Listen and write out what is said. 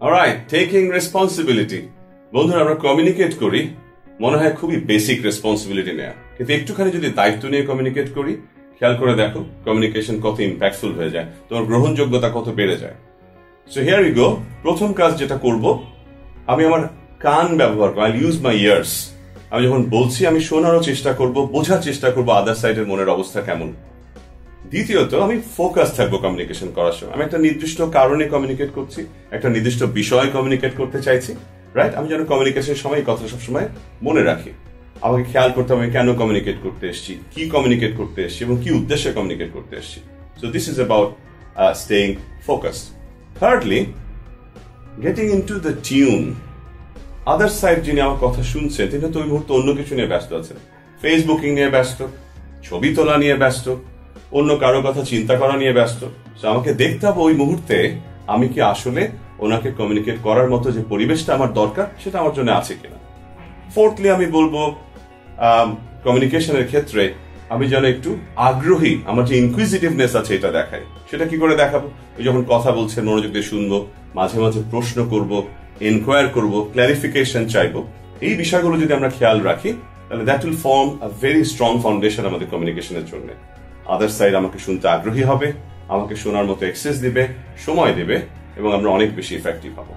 Alright, taking responsibility. বন্ধুরা, আমরা communicate করি মনে হয় খুবই বেসিক রেসপন্সিবিলিটি নেওয়া, কিন্তু একটুখানি যদি দায়িত্ব নিয়ে কমিউনিকেট করি, খেয়াল করে দেখো কমিউনিকেশন কত ইম্প্যাক্টফুল হয়ে যায়, তোমার গ্রহণযোগ্যতা কত বেড়ে যায়। So here we go. প্রথম কাজ যেটা করব, আমি আমার কান ব্যবহার করব। I use my years. আমি যখন বলছি আমি শোনারও চেষ্টা করব, বোঝার চেষ্টা করব আদার সাইডের মনের অবস্থা কেমন। দ্বিতীয়ত, আমি ফোকাস থাকবো কমিউনিকেশন করার সময়। আমি একটা নির্দিষ্ট কারণে কমিউনিকেট করছি, একটা নির্দিষ্ট বিষয় কমিউনিকেট করতে চাইছি, রাইট? আমি যেন কমিউনিকেশনের সময় এই কথা সবসময় মনে রাখি। আমাকে খেয়াল করতে হবে আমি কেন কমিউনিকেট করতে এসেছি, কি কমিউনিকেট করতে এসেছি এবং কি উদ্দেশ্যে কমিউনিকেট করতে এসেছি। So this is about staying focused. Thirdly, getting into the tune. Other side যিনি আমার কথা শুনছেন তিনি তো ওই মুহূর্তে অন্য কিছু নিয়ে ব্যস্ত আছেন, ফেসবুকিং নিয়ে ব্যস্ত, ছবি তোলা নিয়ে ব্যস্ত, অন্য কারো কথা চিন্তা করা নিয়ে ব্যস্ত। আমাকে দেখতে হবে ওই মুহূর্তে আমি কি আসলে ওনাকে কমিউনিকেট করার মতো যে পরিবেশটা আমার দরকার সেটা আমার জন্য আছে কিনা। ফোর্থলি, আমি বলবো কমিউনিকেশনের ক্ষেত্রে আমি যেন একটু আগ্রহী, আমার যে ইনকুইজিটিভনেস আছে এটা দেখাই। সেটা কি করে দেখাবো? ওই যখন কথা বলছেন মনোযোগ দিয়ে শুনবো, মাঝে মাঝে প্রশ্ন করব, এনকোয়ার করব, ক্লারিফিকেশন চাইবো। এই বিষয়গুলো যদি আমরা খেয়াল রাখি তাহলে that will form a very strong foundation আমাদের কমিউনিকেশনের জন্য। আদার সাইড আমাকে শুনতে আগ্রহী হবে, আমাকে শোনার মতো অ্যাক্সেস দিবে, সময় দিবে এবং আমরা অনেক বেশি ইফেক্টিভ হব।